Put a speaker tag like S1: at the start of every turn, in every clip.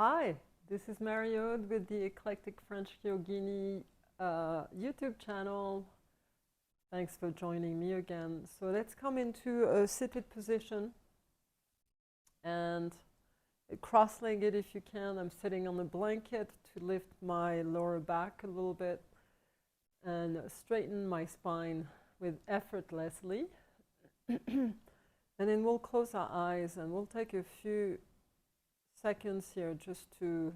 S1: Hi, this is Mariaude with the Eclectic French Yogini YouTube channel. Thanks for joining me again. So let's come into a seated position and cross-legged if you can. I'm sitting on a blanket to lift my lower back a little bit and straighten my spine with effortlessly. And then we'll close our eyes and we'll take a few seconds here just to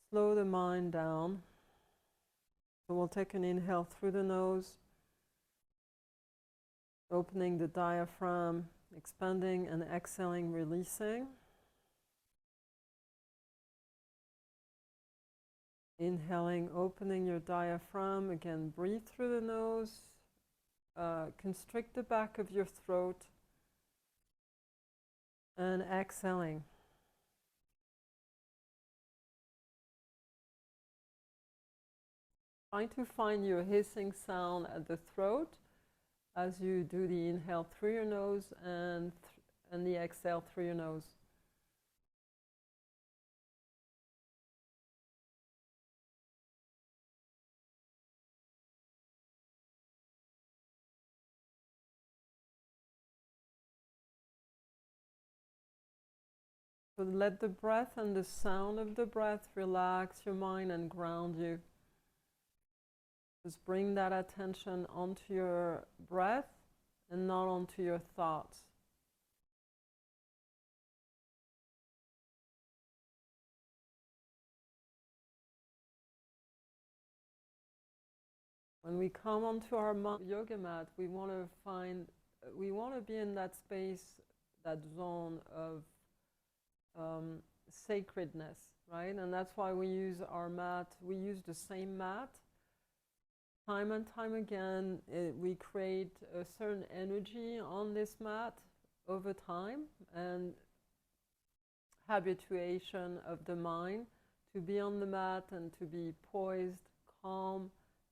S1: slow the mind down. So we'll take an inhale through the nose, opening the diaphragm, expanding, and exhaling, releasing. Inhaling, opening your diaphragm. Again, breathe through the nose, constrict the back of your throat, and exhaling. Trying to find your hissing sound at the throat as you do the inhale through your nose and the exhale through your nose. So let the breath and the sound of the breath relax your mind and ground you. Just bring that attention onto your breath and not onto your thoughts. When we come onto our yoga mat, we want to be in that space, that zone of sacredness, right? And that's why we use our mat. We use the same mat. Time and time again, we create a certain energy on this mat over time and habituation of the mind to be on the mat and to be poised, calm,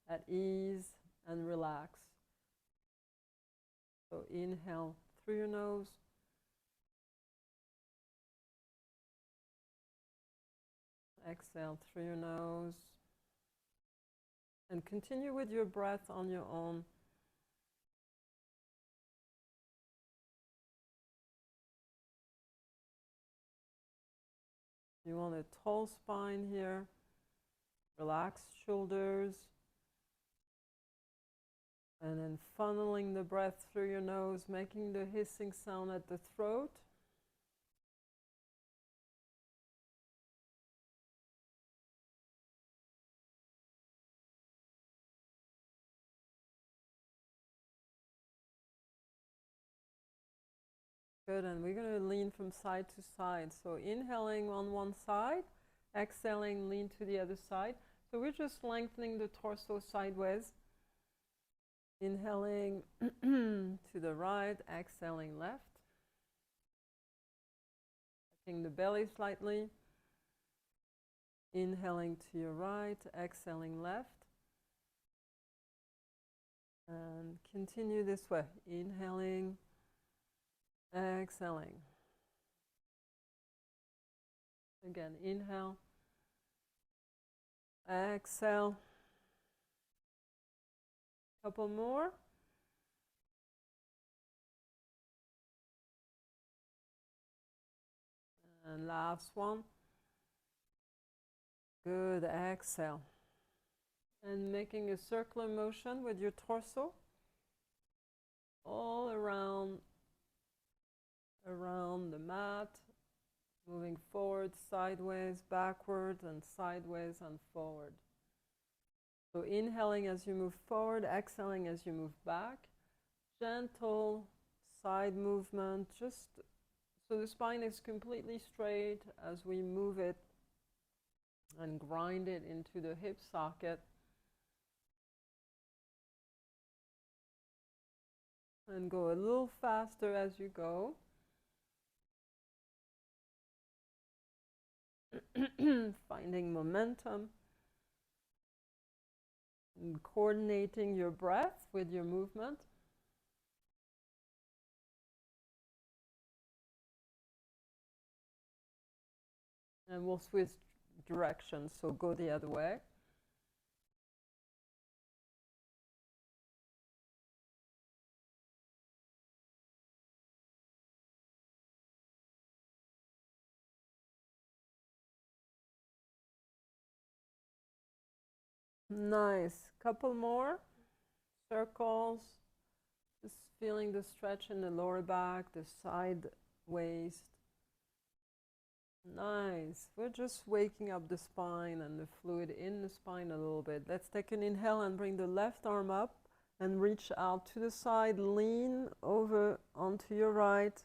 S1: at ease, and relaxed. So inhale through your nose. Exhale through your nose. And continue with your breath on your own. You want a tall spine here, relaxed shoulders, and then funneling the breath through your nose, making the hissing sound at the throat. Good, and we're going to lean from side to side. So inhaling on one side, exhaling, lean to the other side. So we're just lengthening the torso sideways. Inhaling to the right, exhaling left. Tucking the belly slightly. Inhaling to your right, exhaling left. And continue this way. Inhaling, exhaling. Again, inhale, exhale. Couple more. And last one. Good, exhale. And making a circular motion with your torso all around the mat, moving forward, sideways, backwards, and sideways and forward. So inhaling as you move forward, exhaling as you move back. Gentle side movement, just so the spine is completely straight as we move it and grind it into the hip socket. And go a little faster as you go. Finding momentum and coordinating your breath with your movement. And we'll switch directions, so go the other way. Nice. Couple more circles. Just feeling the stretch in the lower back, the side waist. Nice. We're just waking up the spine and the fluid in the spine a little bit. Let's take an inhale and bring the left arm up and reach out to the side. Lean over onto your right,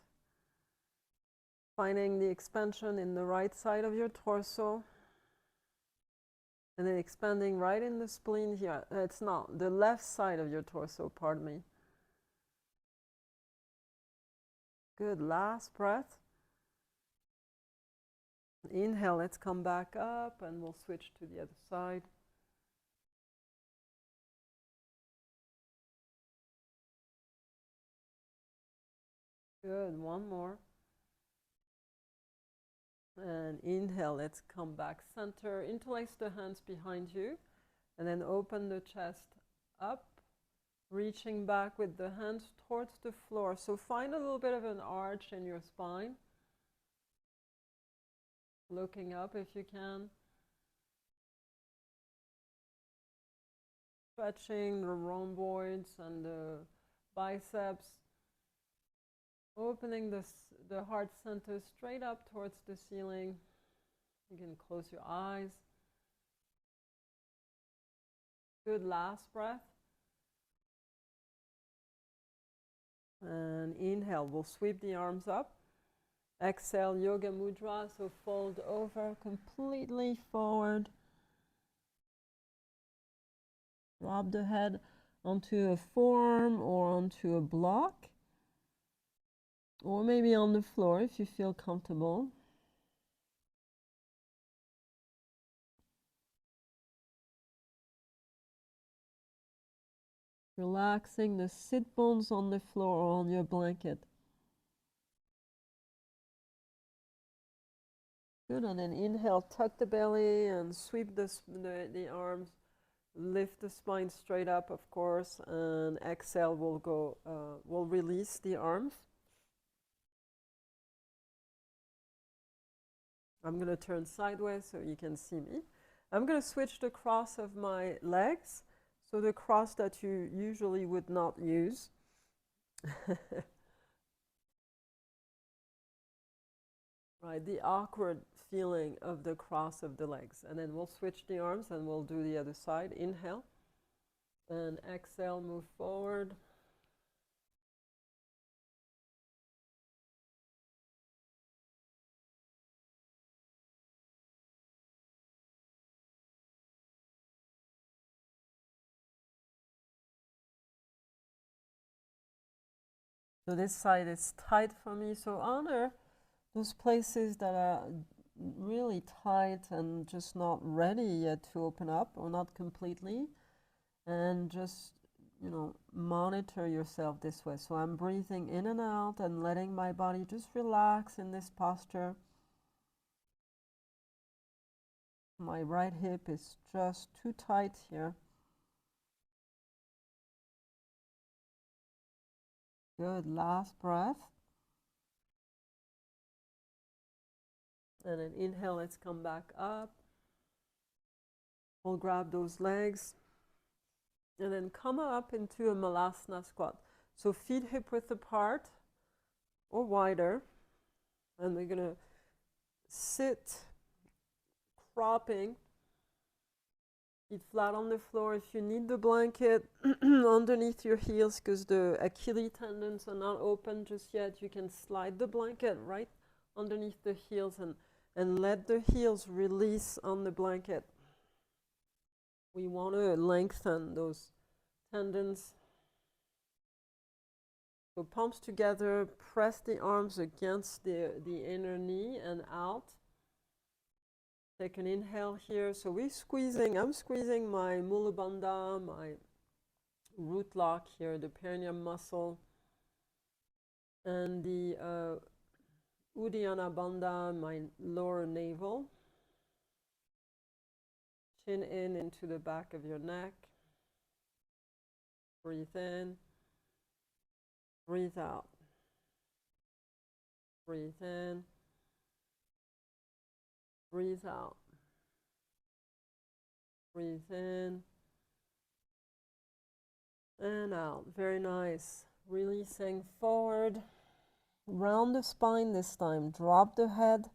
S1: finding the expansion in the right side of your torso. And then expanding right in the spleen here. It's not the left side of your torso, pardon me. Good, last breath. Inhale, let's come back up and we'll switch to the other side. Good, one more. And inhale, let's come back center. Interlace the hands behind you and then open the chest up, reaching back with the hands towards the floor. So find a little bit of an arch in your spine. Looking up if you can. Stretching the rhomboids and the biceps. Opening the heart center straight up towards the ceiling. You can close your eyes. Good, last breath. And inhale, we'll sweep the arms up. Exhale, Yoga Mudra, so fold over completely forward. Drop the head onto a forearm or onto a block. Or maybe on the floor if you feel comfortable. Relaxing the sit bones on the floor or on your blanket. Good, and then inhale, tuck the belly and sweep the arms. Lift the spine straight up, of course, and exhale, we'll release the arms. I'm going to turn sideways so you can see me. I'm going to switch the cross of my legs, so the cross that you usually would not use. Right, the awkward feeling of the cross of the legs. And then we'll switch the arms and we'll do the other side. Inhale and exhale, move forward. So this side is tight for me, so honor those places that are really tight and just not ready yet to open up, or not completely, and just, you know, monitor yourself this way. So I'm breathing in and out and letting my body just relax in this posture. My right hip is just too tight here. Good, last breath. And then inhale, let's come back up. We'll grab those legs. And then come up into a Halasana squat. So feet hip width apart or wider. And we're going to sit cropping. Feet flat on the floor. If you need the blanket underneath your heels because the Achilles tendons are not open just yet, you can slide the blanket right underneath the heels and let the heels release on the blanket. We want to lengthen those tendons. So palms together, press the arms against the inner knee and out. Take an inhale here. So I'm squeezing my Mula Bandha, my root lock here, the perineum muscle, and the Uddiyana Bandha, my lower navel. Chin in into the back of your neck. Breathe in. Breathe out. Breathe in. Breathe out. Breathe in. And out. Very nice. Releasing forward. Round the spine this time. Drop the head.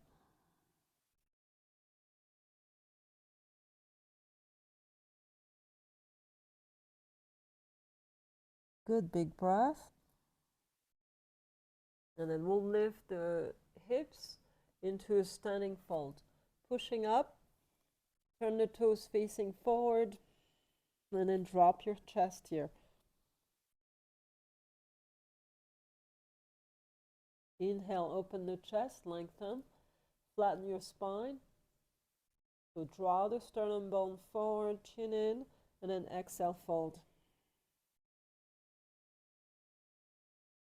S1: Good big breath. And then we'll lift the hips into a standing fold. Pushing up. Turn the toes facing forward. And then drop your chest here. Inhale, open the chest, lengthen. Flatten your spine. So draw the sternum bone forward, chin in, and then exhale, fold.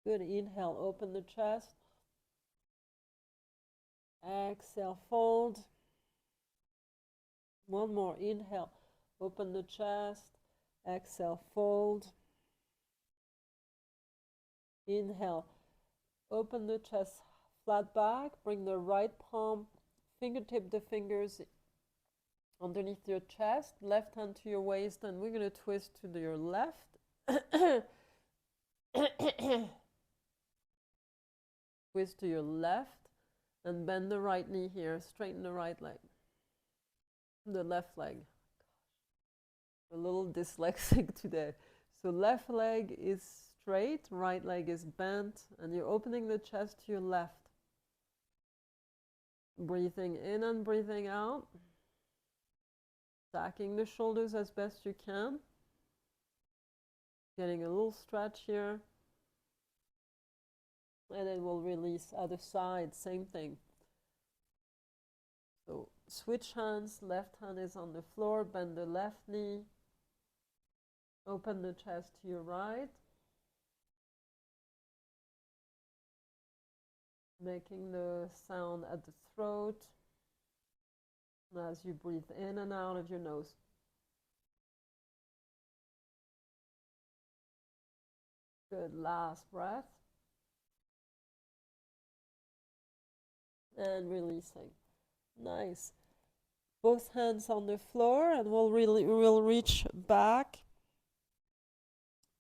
S1: Good. Inhale, open the chest. Exhale, fold. One more. Inhale, open the chest. Exhale, fold. Inhale, open the chest, flat back. Bring the right palm, fingertip the fingers underneath your chest. Left hand to your waist, and we're going to twist to your left. Twist to your left, and bend the right knee here. Straighten the right leg. The left leg. A little dyslexic today. So left leg is straight, right leg is bent, and you're opening the chest to your left. Breathing in and breathing out. Stacking the shoulders as best you can. Getting a little stretch here. And then we'll release other side, same thing. So switch hands, left hand is on the floor, bend the left knee. Open the chest to your right. Making the sound at the throat as you breathe in and out of your nose. Good. Last breath. And releasing. Nice. Both hands on the floor, and we'll reach back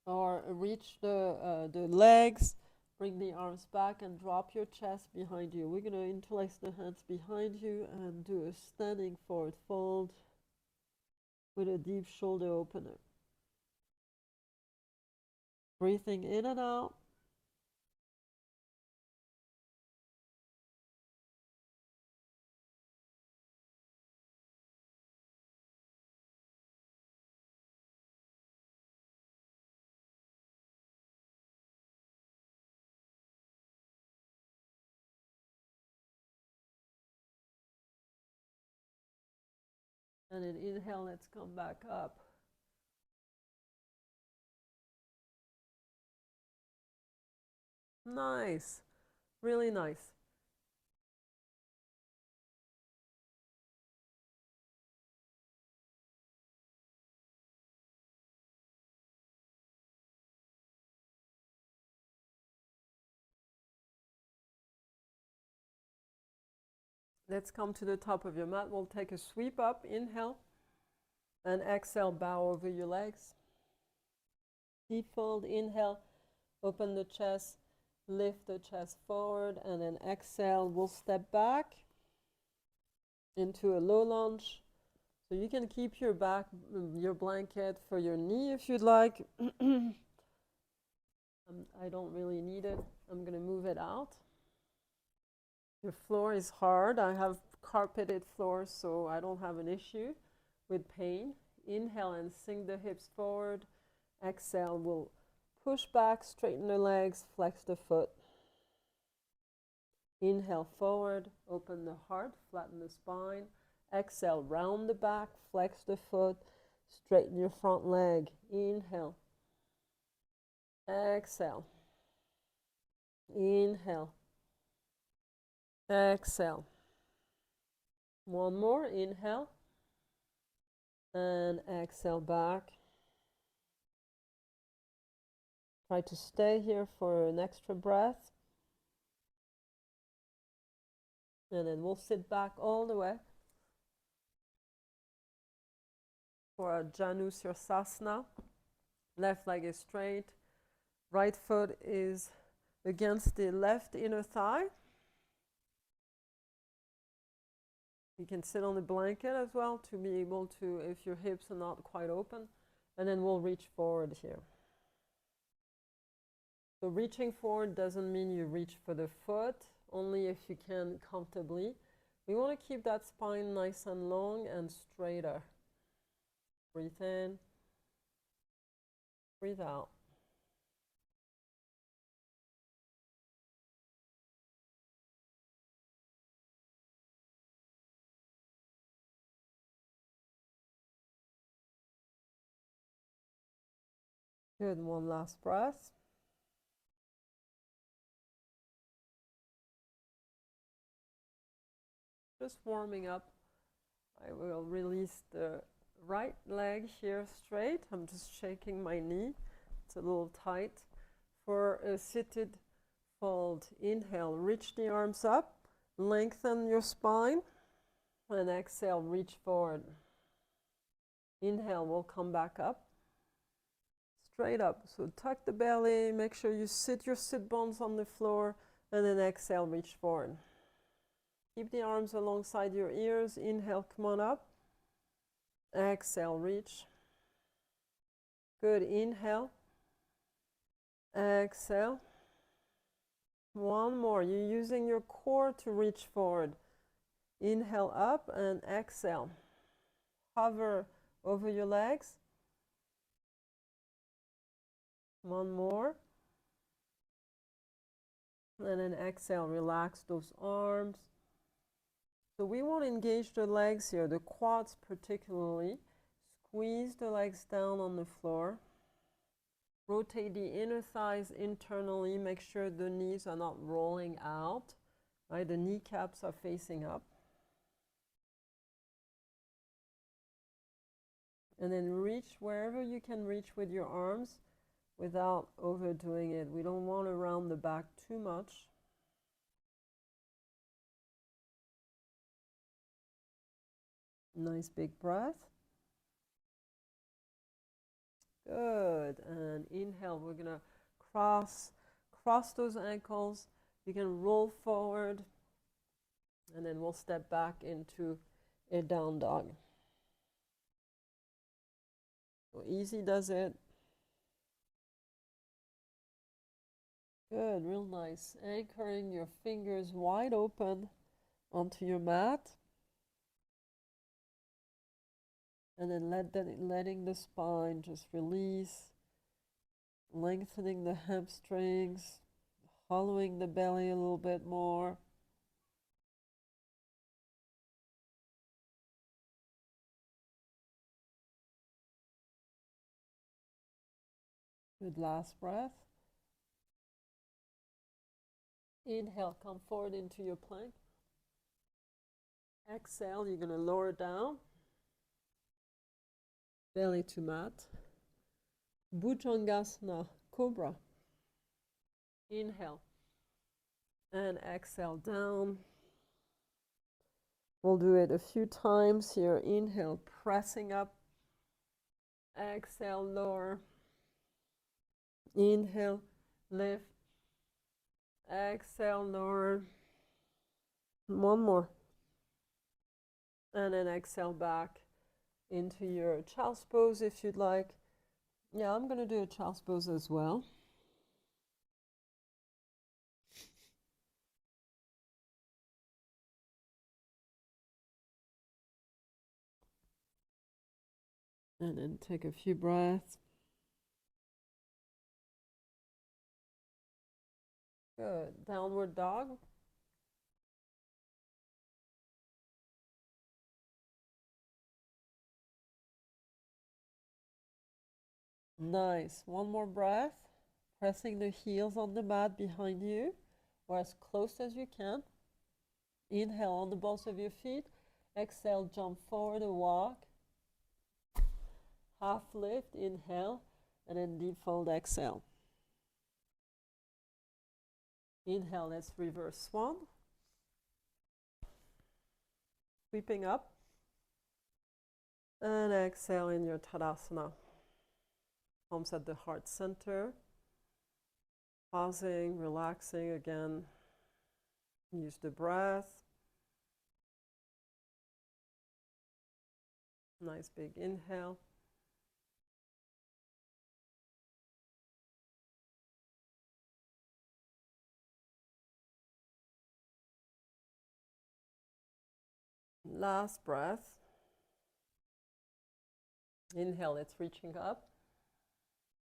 S1: or reach the legs. Bring the arms back and drop your chest behind you. We're going to interlace the hands behind you and do a standing forward fold with a deep shoulder opener. Breathing in and out. And then inhale, let's come back up. Nice. Really nice. Let's come to the top of your mat. We'll take a sweep up. Inhale. And exhale, bow over your legs. Deep fold. Inhale. Open the chest. Lift the chest forward. And then exhale. We'll step back into a low lunge. So you can keep your back, your blanket for your knee if you'd like. I don't really need it. I'm going to move it out. Your floor is hard. I have carpeted floors, so I don't have an issue with pain. Inhale and sink the hips forward. Exhale, we'll push back, straighten the legs, flex the foot. Inhale forward, open the heart, flatten the spine. Exhale, round the back, flex the foot, straighten your front leg. Inhale. Exhale. Inhale. Exhale. One more, inhale. And exhale back. Try to stay here for an extra breath. And then we'll sit back all the way for a Janusirasana. Left leg is straight. Right foot is against the left inner thigh. You can sit on the blanket as well to be able to, if your hips are not quite open. And then we'll reach forward here. So reaching forward doesn't mean you reach for the foot, only if you can comfortably. We want to keep that spine nice and long and straighter. Breathe in. Breathe out. Good, one last breath. Just warming up. I will release the right leg here straight. I'm just shaking my knee. It's a little tight. For a seated fold, inhale, reach the arms up, lengthen your spine, and exhale, reach forward. Inhale, we'll come back up. Straight up. So tuck the belly, make sure you sit your sit bones on the floor, and then exhale, reach forward. Keep the arms alongside your ears. Inhale, come on up. Exhale, reach. Good, inhale. Exhale. One more. You're using your core to reach forward. Inhale up and exhale. Hover over your legs. One more. And then exhale, relax those arms. So we want to engage the legs here, the quads particularly. Squeeze the legs down on the floor. Rotate the inner thighs internally. Make sure the knees are not rolling out. Right? The kneecaps are facing up. And then reach wherever you can reach with your arms without overdoing it. We don't want to round the back too much. Nice big breath. Good. And inhale, we're going to cross those ankles. You can roll forward. And then we'll step back into a down dog. So easy does it. Good, real nice. Anchoring your fingers wide open onto your mat. And then letting the spine just release, lengthening the hamstrings, hollowing the belly a little bit more. Good, last breath. Inhale, come forward into your plank. Exhale, you're going to lower down. Belly to mat. Bhujangasana, cobra. Inhale. And exhale down. We'll do it a few times here. Inhale, pressing up. Exhale, lower. Inhale, lift. Exhale, lower. One more. And then exhale back into your child's pose if you'd like. Yeah, I'm going to do a child's pose as well. And then take a few breaths. Good. Downward dog. Nice. One more breath. Pressing the heels on the mat behind you, or as close as you can. Inhale on the balls of your feet. Exhale, jump forward and walk. Half lift, inhale, and then deep fold, exhale. Inhale, let's reverse swan. Sweeping up. And exhale in your Tadasana. Palms at the heart center. Pausing, relaxing again. Use the breath. Nice big inhale. Last breath. Inhale, it's reaching up.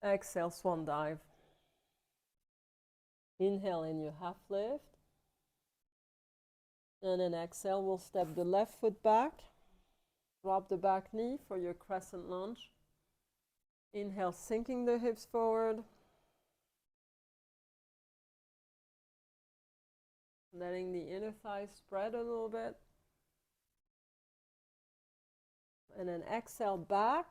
S1: Exhale, swan dive. Inhale in your half lift. And then exhale, we'll step the left foot back. Drop the back knee for your crescent lunge. Inhale, sinking the hips forward. Letting the inner thighs spread a little bit. And then exhale back.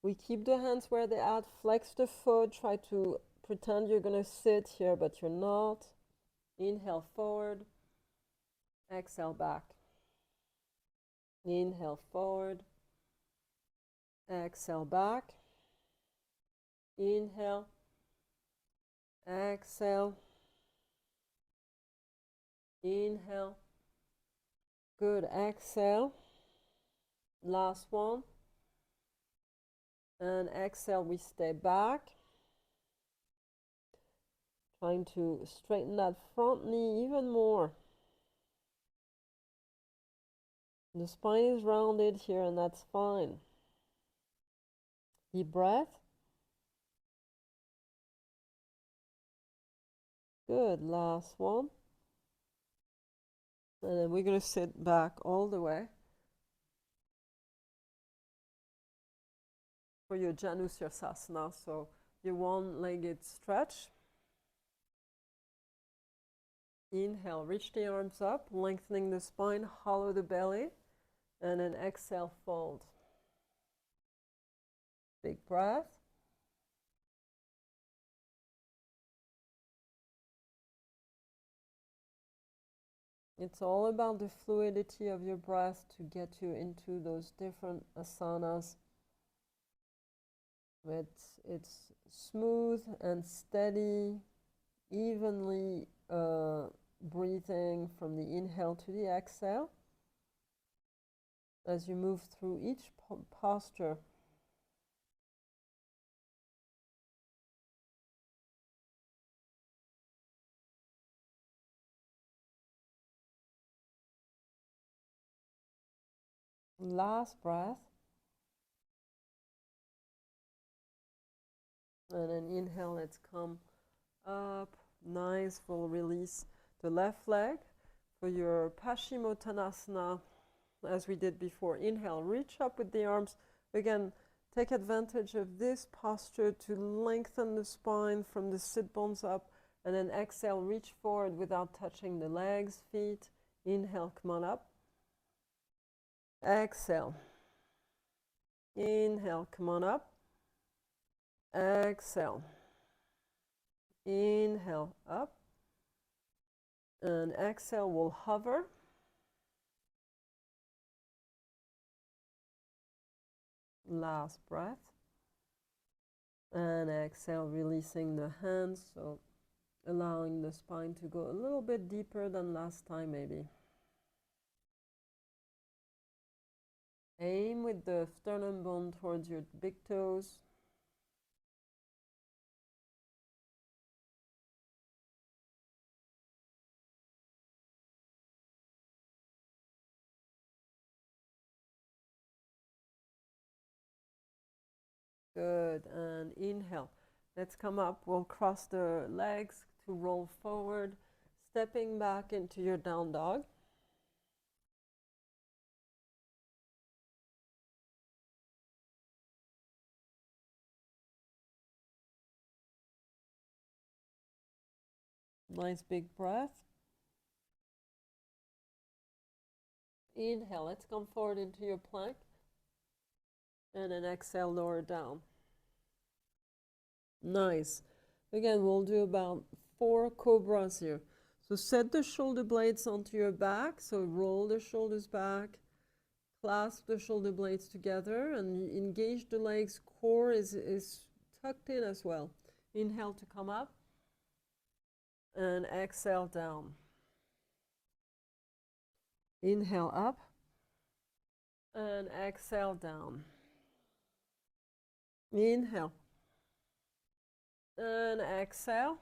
S1: We keep the hands where they're at. Flex the foot. Try to pretend you're going to sit here, but you're not. Inhale forward. Exhale back. Inhale forward. Exhale back. Inhale. Exhale. Inhale. Good. Exhale. Last one. And exhale, we stay back. Trying to straighten that front knee even more. The spine is rounded here, and that's fine. Deep breath. Good. Last one. And then we're going to sit back all the way for your Janusirasana, so your one-legged stretch. Inhale, reach the arms up, lengthening the spine, hollow the belly, and then exhale, fold. Big breath. It's all about the fluidity of your breath to get you into those different asanas. It's smooth and steady, evenly breathing from the inhale to the exhale as you move through each posture. Last breath. And then inhale, let's come up. Nice, we'll release the left leg for your Paschimottanasana as we did before. Inhale, reach up with the arms. Again, take advantage of this posture to lengthen the spine from the sit bones up. And then exhale, reach forward without touching the legs, feet. Inhale, come on up. Exhale. Inhale, come on up. Exhale. Inhale, up. And exhale, we'll hover. Last breath. And exhale, releasing the hands, so allowing the spine to go a little bit deeper than last time maybe. Aim with the sternum bone towards your big toes. Good, and inhale. Let's come up. We'll cross the legs to roll forward, stepping back into your down dog. Nice big breath. Inhale, let's come forward into your plank. And then exhale, lower down. Nice. Again, we'll do about 4 cobras here. So set the shoulder blades onto your back. So roll the shoulders back, clasp the shoulder blades together, and engage the legs. Core is tucked in as well. Inhale to come up, and exhale down. Inhale up, and exhale down. Inhale, and exhale.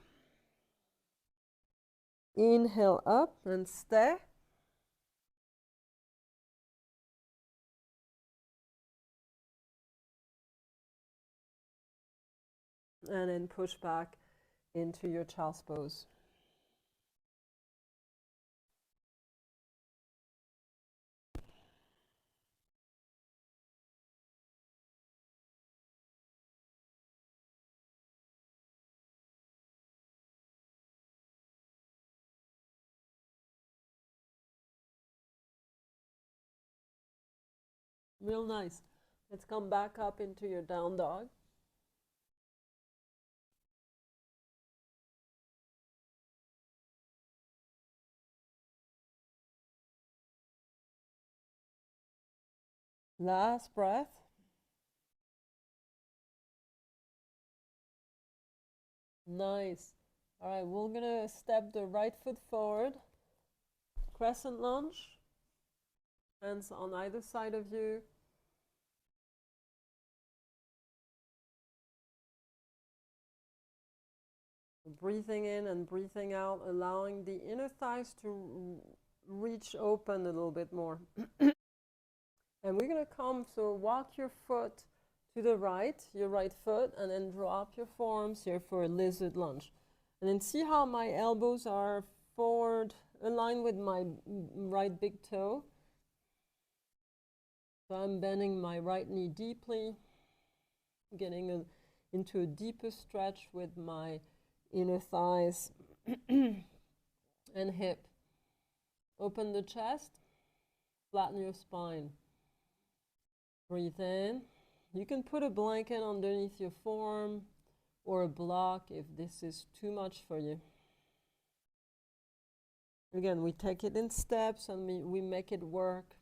S1: Inhale up and stay. And then push back into your child's pose. Real nice. Let's come back up into your down dog. Last breath. Nice. All right, we're gonna step the right foot forward. Crescent lunge. Hands on either side of you. Breathing in and breathing out, allowing the inner thighs to reach open a little bit more. And we're going to come, so walk your foot to the right, your right foot, and then drop your forearms here for a lizard lunge. And then see how my elbows are forward, aligned with my right big toe. So I'm bending my right knee deeply, getting into a deeper stretch with my inner thighs and hip. Open the chest, flatten your spine. Breathe in. You can put a blanket underneath your forearm or a block if this is too much for you. Again, we take it in steps and we make it work.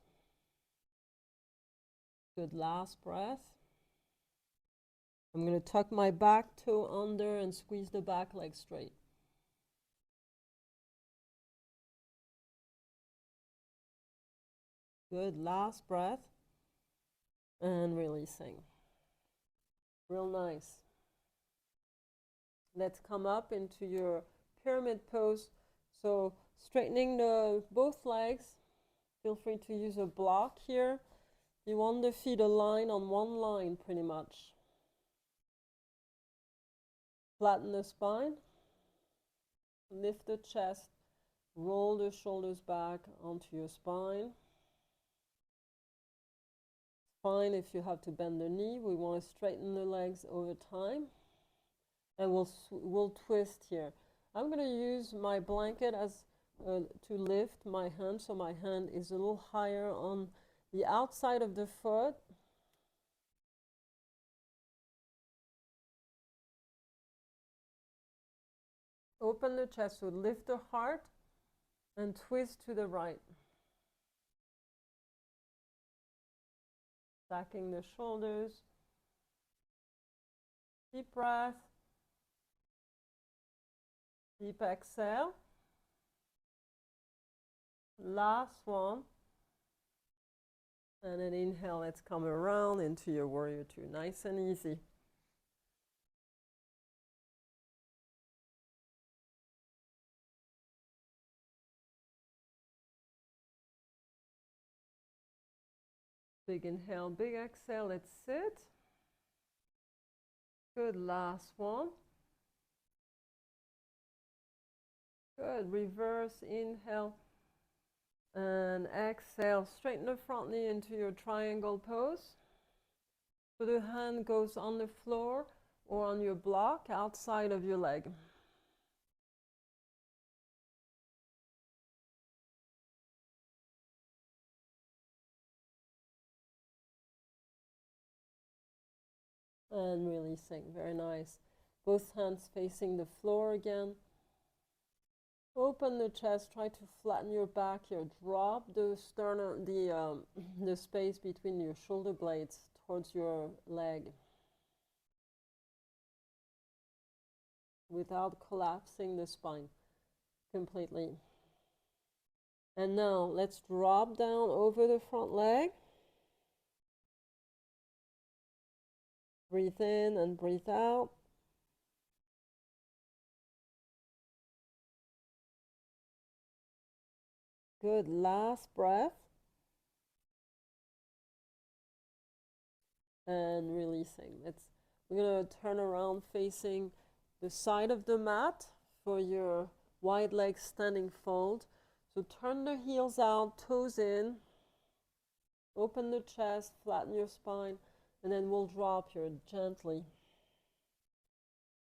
S1: Good, last breath. I'm going to tuck my back toe under and squeeze the back leg straight. Good, last breath. And releasing. Real nice. Let's come up into your pyramid pose. So straightening both legs. Feel free to use a block here. You want the feet aligned on one line pretty much. Flatten the spine. Lift the chest. Roll the shoulders back onto your spine. Fine if you have to bend the knee. We want to straighten the legs over time. And we'll twist here. I'm going to use my blanket as to lift my hand, so my hand is a little higher on the outside of the foot. Open the chest, so lift the heart and twist to the right. Stacking the shoulders. Deep breath. Deep exhale. Last one. And then inhale, let's come around into your warrior two. Nice and easy. Big inhale, big exhale. Let's sit. Good, last one. Good, reverse, inhale. And exhale, straighten the front knee into your triangle pose. So the hand goes on the floor or on your block outside of your leg. And releasing. Very nice. Both hands facing the floor again. Open the chest, try to flatten your back here. Drop the sternum, the space between your shoulder blades towards your leg without collapsing the spine completely. And now let's drop down over the front leg. Breathe in and breathe out. Good, last breath. And releasing. We're going to turn around facing the side of the mat for your wide leg standing fold. So turn the heels out, toes in, open the chest, flatten your spine, and then we'll drop here gently.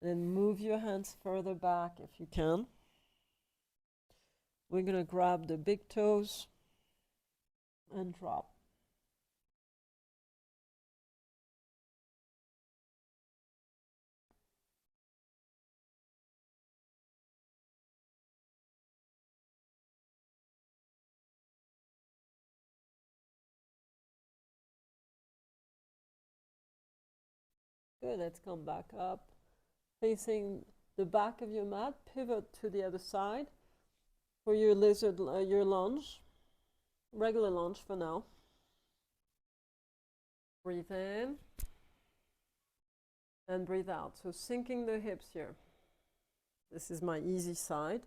S1: And then move your hands further back if you can. We're going to grab the big toes and drop. Good, let's come back up. Facing the back of your mat, pivot to the other side for your your lunge, regular lunge for now. Breathe in and breathe out. So sinking the hips here. This is my easy side.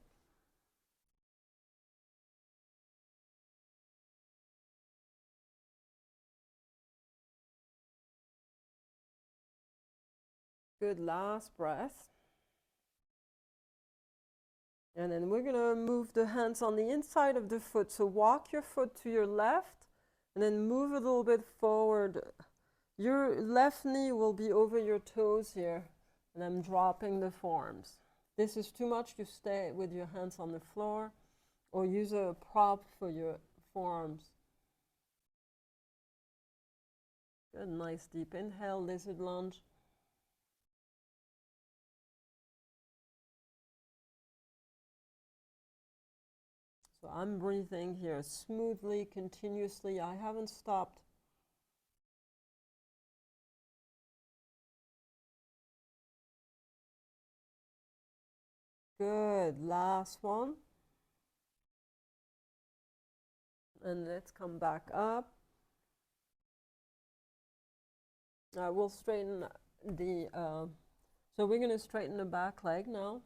S1: Good, last breath. And then we're going to move the hands on the inside of the foot. So walk your foot to your left and then move a little bit forward. Your left knee will be over your toes here. And I'm dropping the forearms. If this is too much, you stay with your hands on the floor or use a prop for your forearms. Good, nice deep inhale, lizard lunge. So I'm breathing here smoothly, continuously. I haven't stopped. Good, last one. And let's come back up. We'll straighten so we're going to straighten the back leg now.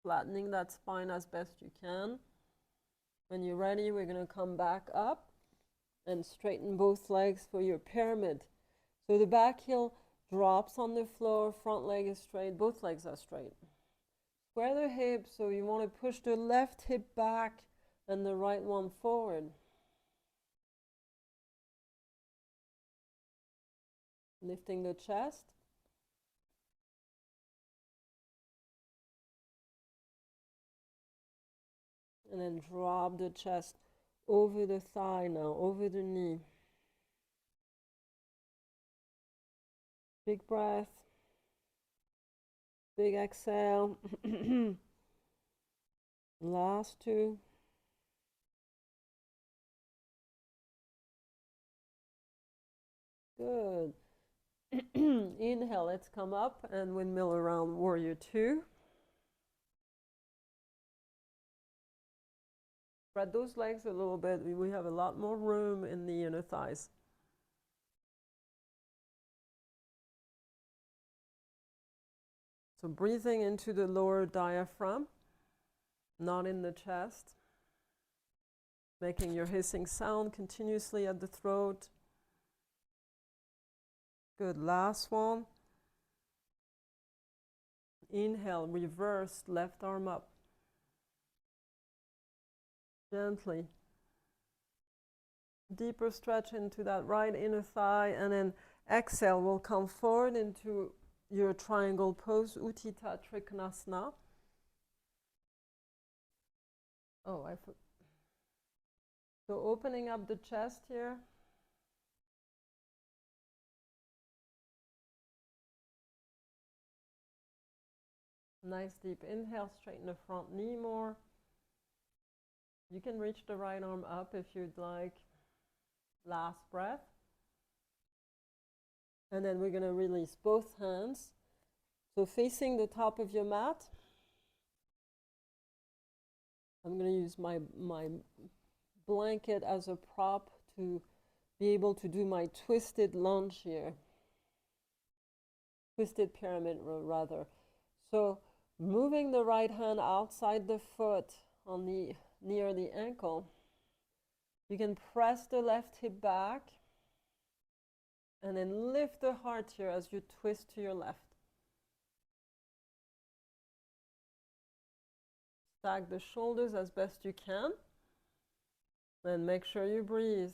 S1: Flattening that spine as best you can. When you're ready, we're going to come back up and straighten both legs for your pyramid. So the back heel drops on the floor, front leg is straight, both legs are straight. Square the hips, so you want to push the left hip back and the right one forward. Lifting the chest. And then drop the chest over the thigh now, over the knee. Big breath. Big exhale. Last two. Good. Inhale, let's come up and windmill around warrior two. Spread those legs a little bit. We have a lot more room in the inner thighs. So breathing into the lower diaphragm, not in the chest. Making your hissing sound continuously at the throat. Good, last one. Inhale, reverse, left arm up. Gently. Deeper stretch into that right inner thigh, and then exhale, we'll come forward into your triangle pose, Utthita Trikonasana. Oh, so opening up the chest here. Nice deep inhale, straighten the front knee more. You can reach the right arm up if you'd like. Last breath. And then we're going to release both hands. So facing the top of your mat. I'm going to use my blanket as a prop to be able to do my twisted lunge here. Twisted pyramid rather. So moving the right hand outside the foot on the near the ankle. You can press the left hip back and then lift the heart here as you twist to your left. Stack the shoulders as best you can. Then make sure you breathe.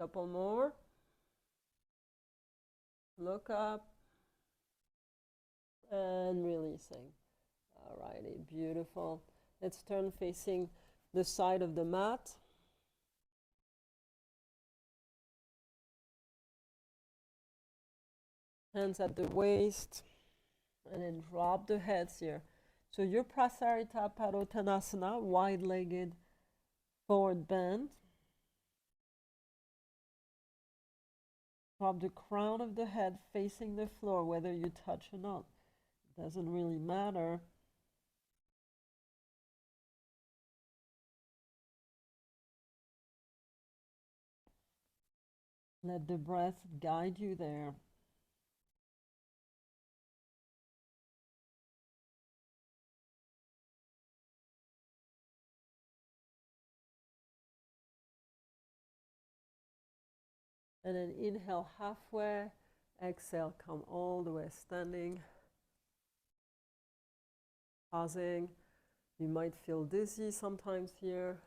S1: Couple more. Look up. And releasing. Alrighty, beautiful. Let's turn facing the side of the mat. Hands at the waist. And then drop the heads here. So your Prasarita Padottanasana, wide-legged forward bend. Drop the crown of the head facing the floor, whether you touch or not. It doesn't really matter. Let the breath guide you there. And then inhale halfway, exhale, come all the way standing. Pausing. You might feel dizzy sometimes here.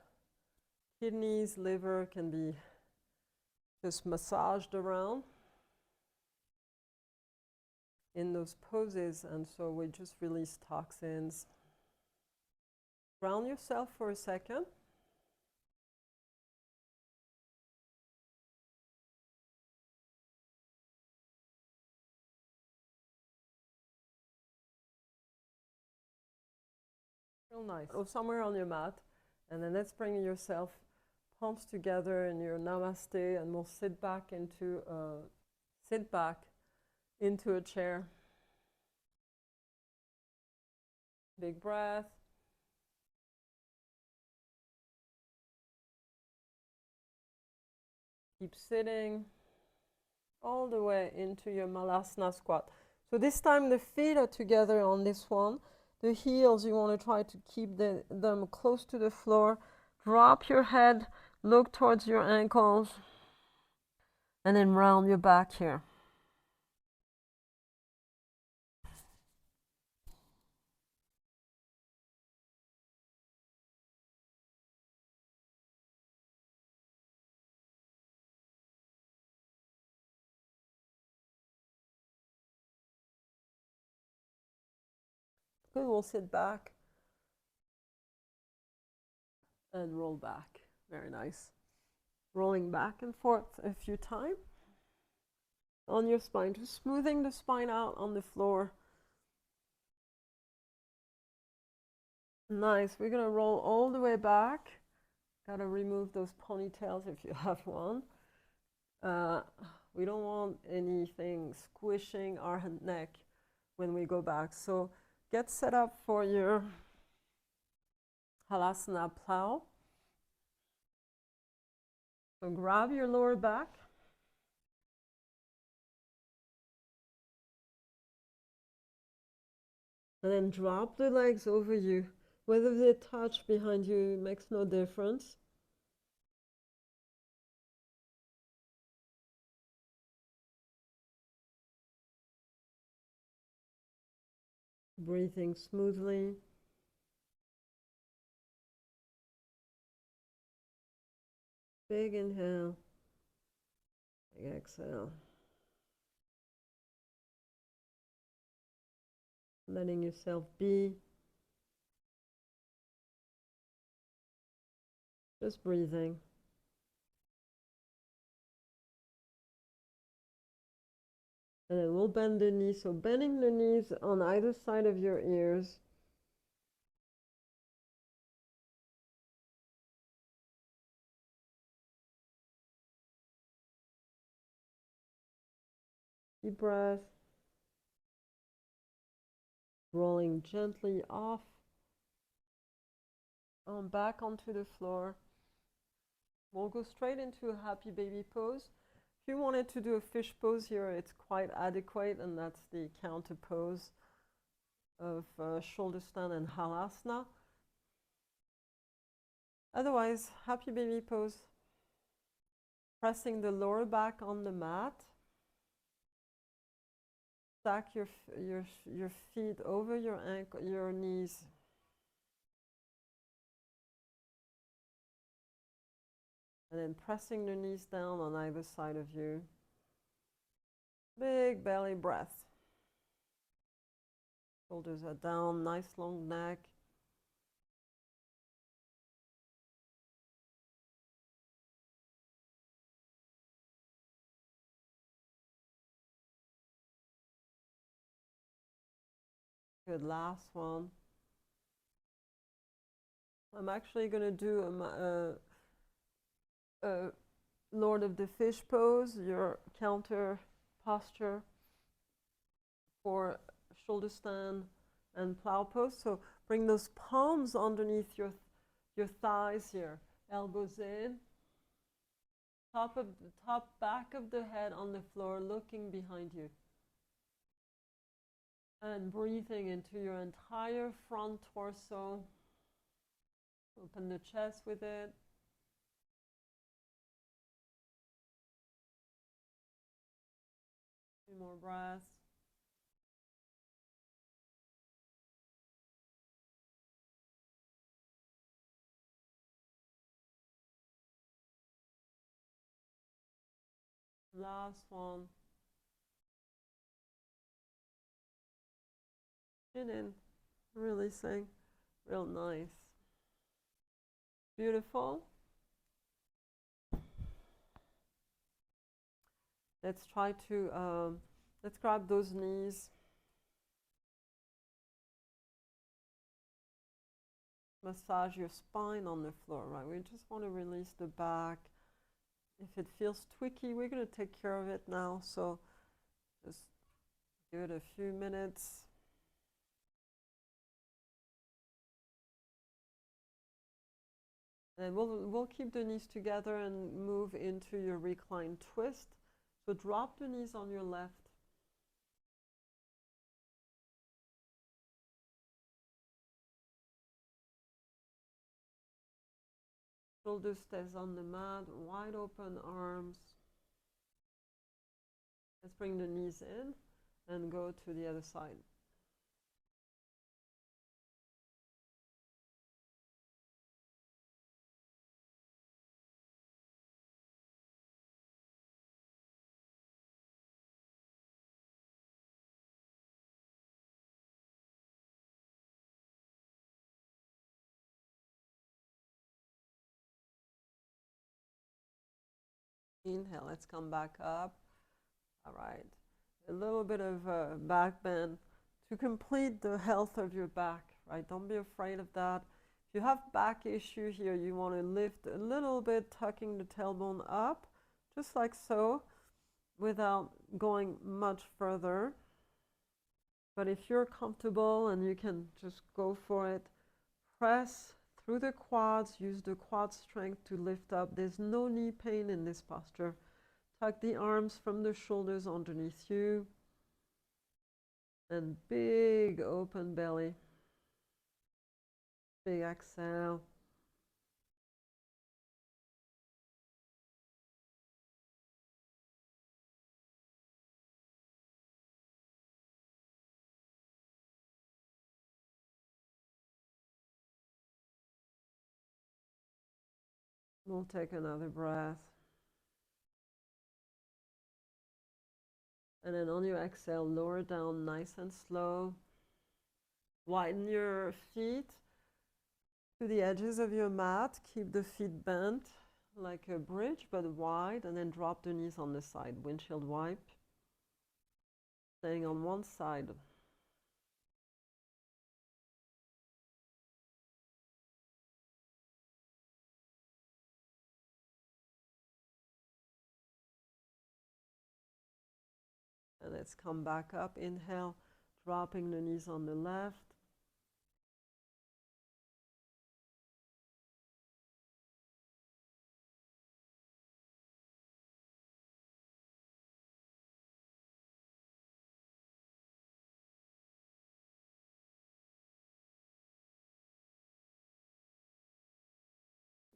S1: Kidneys, liver can be just massaged around in those poses, and so we just release toxins. Ground yourself for a second. Real nice. Or somewhere on your mat, and then let's bring yourself palms together in your namaste, and we'll sit back into a chair. Big breath. Keep sitting all the way into your Halasana squat. So this time the feet are together on this one. The heels, you want to try to keep them close to the floor. Drop your head, look towards your ankles, and then round your back here. Good, we'll sit back and roll back. Very nice. Rolling back and forth a few times on your spine, just smoothing the spine out on the floor. Nice. We're going to roll all the way back. Got to remove those ponytails if you have one. We don't want anything squishing our neck when we go back. So get set up for your Halasana Plow. So grab your lower back. And then drop the legs over you. Whether they touch behind you makes no difference. Breathing smoothly. Big inhale. Big exhale. Letting yourself be. Just breathing. And then we'll bend the knees. So bending the knees on either side of your ears. Deep breath. Rolling gently off. Back onto the floor. We'll go straight into a happy baby pose. If you wanted to do a fish pose here, it's quite adequate, and that's the counter pose of shoulder stand and Halasana. Otherwise, happy baby pose. Pressing the lower back on the mat. Stack your feet over your knees. And then pressing the knees down on either side of you. Big belly breath. Shoulders are down, nice long neck. Good, last one. I'm actually going to do a Lord of the Fish pose, your counter posture for shoulder stand and plow pose. So bring those palms underneath your thighs here, elbows in, top back of the head on the floor, looking behind you. And breathing into your entire front torso. Open the chest with it. Few more breaths. Last one. Chin in, releasing, real nice. Beautiful. Let's try to, let's grab those knees. Massage your spine on the floor, right? We just want to release the back. If it feels tweaky, we're going to take care of it now. So just give it a few minutes. And we'll keep the knees together and move into your reclined twist. So drop the knees on your left. Shoulder stays on the mat, wide open arms. Let's bring the knees in and go to the other side. Inhale, let's come back up. All right, a little bit of back bend to complete the health of your back, right? Don't be afraid of that. If you have back issue here, you want to lift a little bit, tucking the tailbone up, just like so, without going much further. But if you're comfortable and you can just go for it, press through the quads, use the quad strength to lift up. There's no knee pain in this posture. Tuck the arms from the shoulders underneath you. And big open belly. Big exhale. We'll take another breath. And then on your exhale, lower down nice and slow. Widen your feet to the edges of your mat. Keep the feet bent like a bridge, but wide, and then drop the knees on the side. Windshield wipe. Staying on one side. And let's come back up. Inhale, dropping the knees on the left.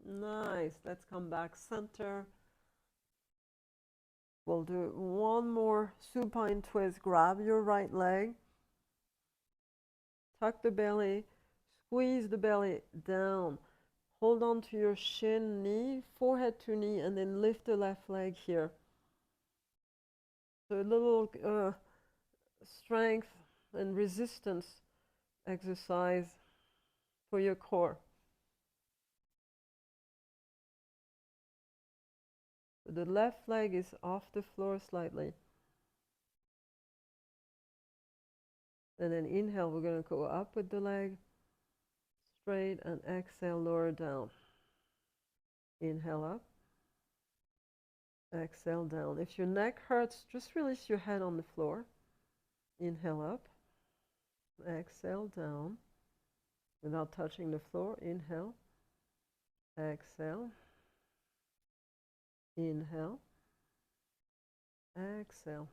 S1: Nice. Let's come back center. We'll do one more supine twist. Grab your right leg. Tuck the belly. Squeeze the belly down. Hold on to your shin, knee, forehead to knee, and then lift the left leg here. So a little strength and resistance exercise for your core. The left leg is off the floor slightly. And then inhale, we're going to go up with the leg straight, and exhale, lower down. Inhale up. Exhale down. If your neck hurts, just release your head on the floor. Inhale up. Exhale down. Without touching the floor. Inhale. Exhale. Inhale. Exhale.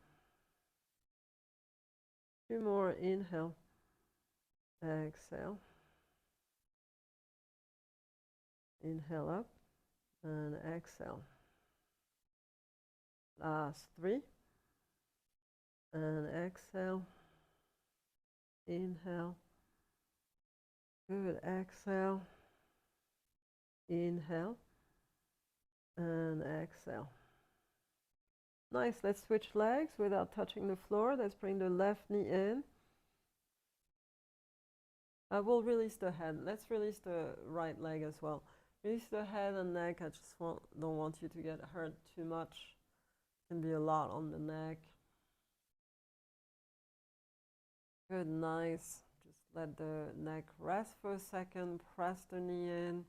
S1: Two more. Inhale. Exhale. Inhale up and exhale. Last three. And exhale. Inhale. Good. Exhale. Inhale. And exhale. Nice. Let's switch legs without touching the floor. Let's bring the left knee in. I will release the head. Let's release the right leg as well. Release the head and neck. I just don't want you to get hurt too much. It can be a lot on the neck. Good, nice. Just let the neck rest for a second. Press the knee in.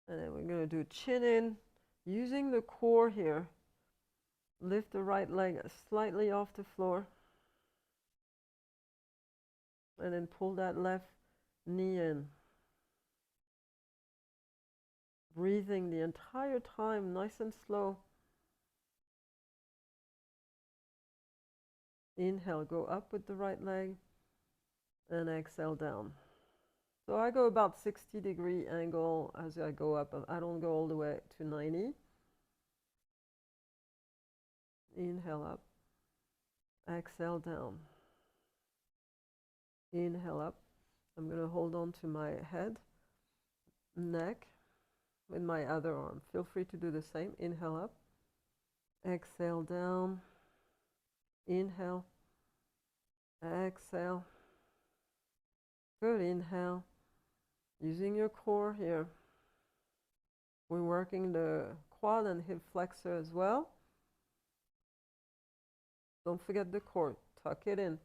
S1: And then we're going to do chin in. Using the core here. Lift the right leg slightly off the floor. And then pull that left knee in. Breathing the entire time, nice and slow. Inhale, go up with the right leg. And exhale down. So I go about 60-degree angle as I go up. I don't go all the way to 90. Inhale up. Exhale down. Inhale up. I'm going to hold on to my head, neck, with my other arm. Feel free to do the same. Inhale up. Exhale down. Inhale. Exhale. Good. Inhale. Using your core here. We're working the quad and hip flexor as well. Don't forget the core. Tuck it in.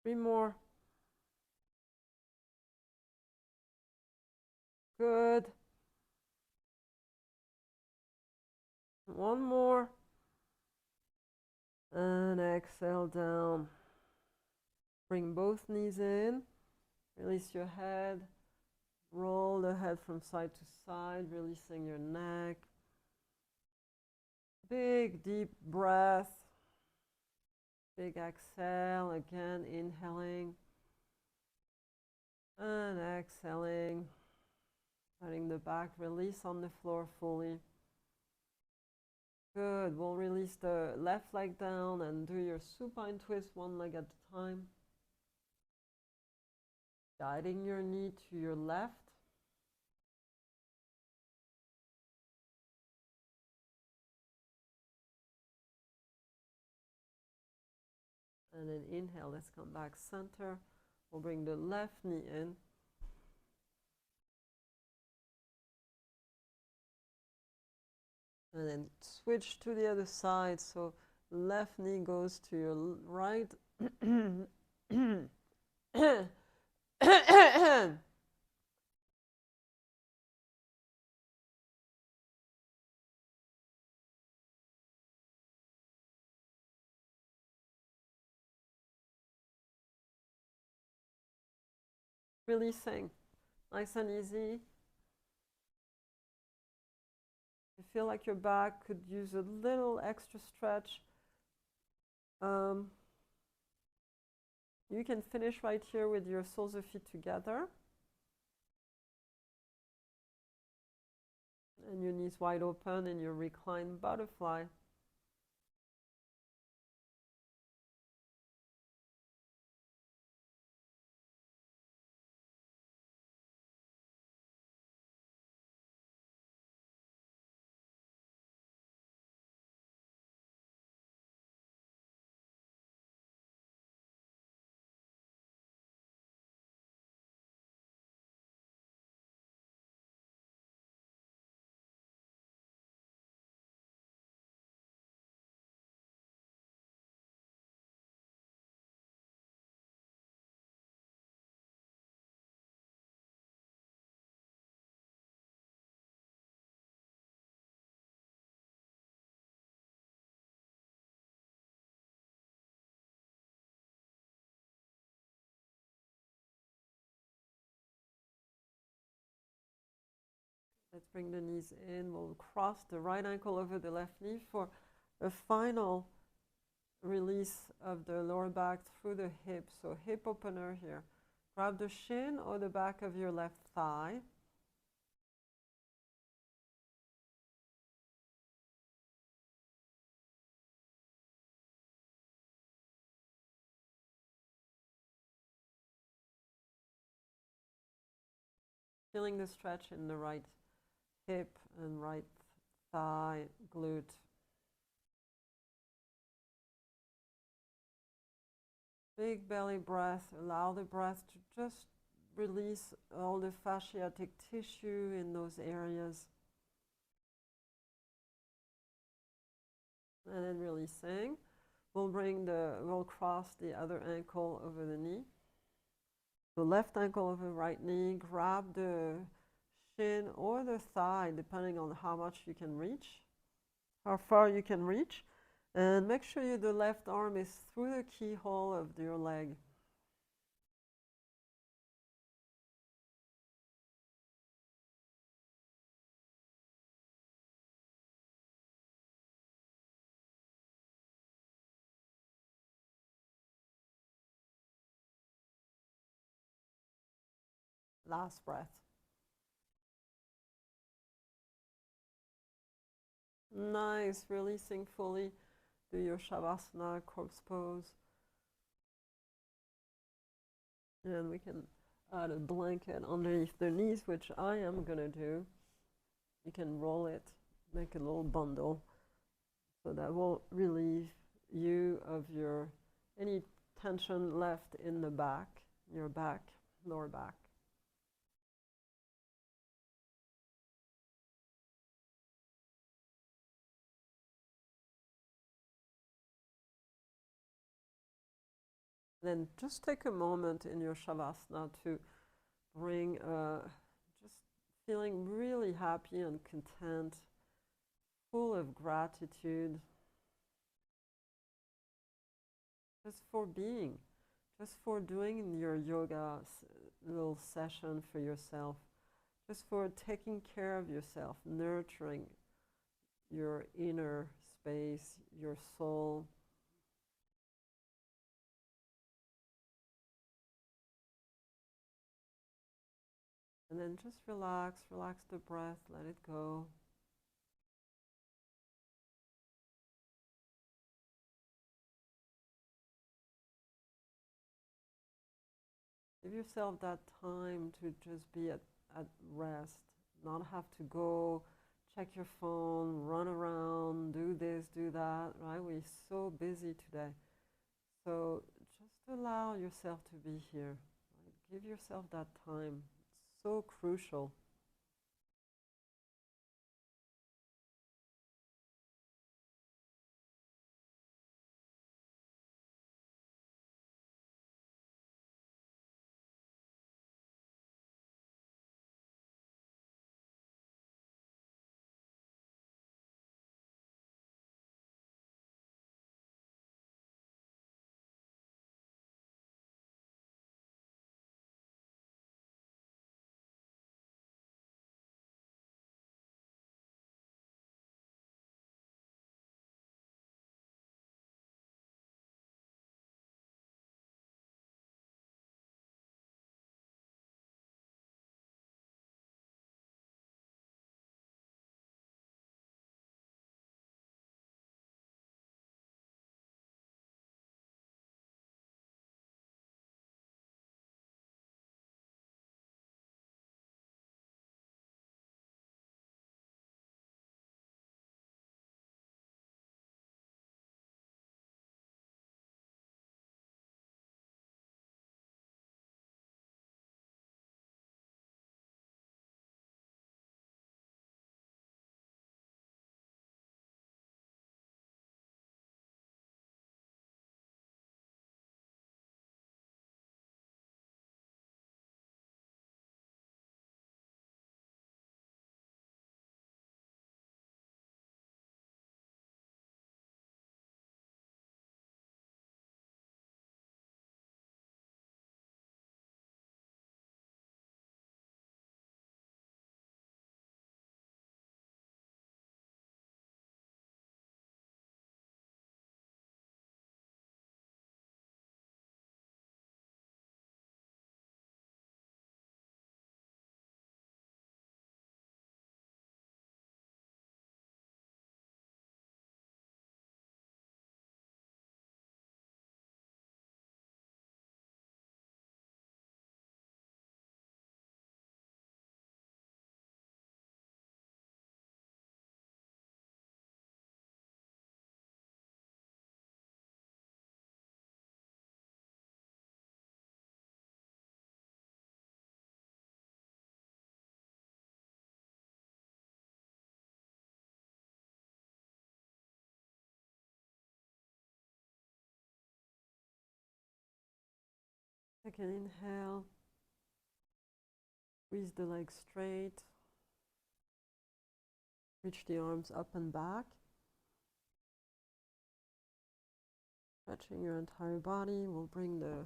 S1: Three more. Good. One more. And exhale down. Bring both knees in. Release your head. Roll the head from side to side, releasing your neck. Big, deep breath. Big exhale. Again, inhaling. And exhaling. Letting the back release on the floor fully. Good. We'll release the left leg down and do your supine twist one leg at a time. Guiding your knee to your left. And then inhale, let's come back center. We'll bring the left knee in. And then switch to the other side. So left knee goes to your right. Releasing, nice and easy. You feel like your back could use a little extra stretch. You can finish right here with your soles of feet together. And your knees wide open in your reclined butterfly. Let's bring the knees in. We'll cross the right ankle over the left knee for a final release of the lower back through the hip. So hip opener here. Grab the shin or the back of your left thigh. Feeling the stretch in the right hip and right thigh, glute. Big belly breath. Allow the breath to just release all the fasciatic tissue in those areas. And then releasing. We'll cross the other ankle over the knee. The left ankle over the right knee. Grab the shin or the thigh, depending on how much you can reach, how far you can reach. And make sure the left arm is through the keyhole of your leg. Last breath. Nice, releasing fully. Do your Savasana, corpse pose. And we can add a blanket underneath the knees, which I am going to do. You can roll it, make a little bundle. So that will relieve you of any tension left in the back, your back, lower back. Then just take a moment in your Savasana to bring just feeling really happy and content, full of gratitude, just for being, just for doing your yoga little session for yourself, just for taking care of yourself, nurturing your inner space, your soul. And then just relax the breath, let it go. Give yourself that time to just be at rest, not have to go check your phone, run around, do this, do that, right? We're so busy today. So just allow yourself to be here. Right? Give yourself that time. It's so crucial. Take an inhale. Squeeze the legs straight. Reach the arms up and back. Stretching your entire body. We'll bring the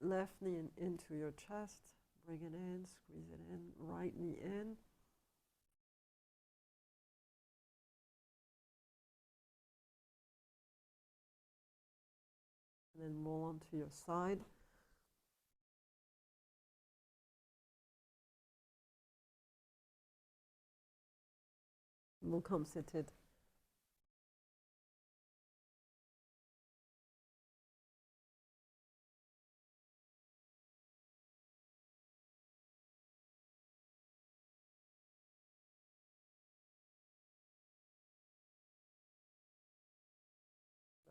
S1: left knee into your chest. Bring it in, squeeze it in. Right knee in. And then roll onto your side. We'll come seated.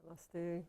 S1: Namaste.